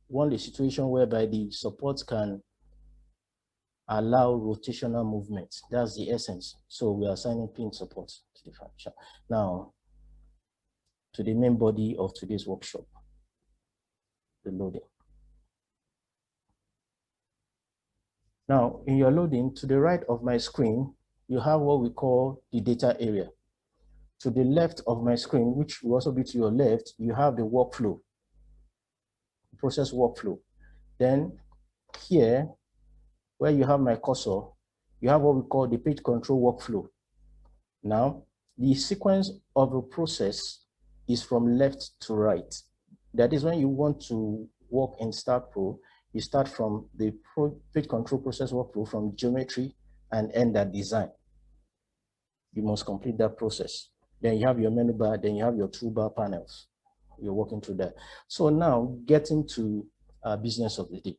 want a situation whereby the support can allow rotational movement. That's the essence. So we are assigning pin support to the function. Now, to the main body of today's workshop, the loading. Now, in your loading, to the right of my screen, you have what we call the data area. To the left of my screen, which will also be to your left, you have the workflow, process workflow. Then here, where you have my cursor, you have what we call the page control workflow. Now, the sequence of a process is from left to right. That is when you want to work in STAAD.Pro, you start from the page control process workflow from geometry and end at design. You must complete that process. Then you have your menu bar, then you have your toolbar panels. You're working through that. So now getting to business of the day.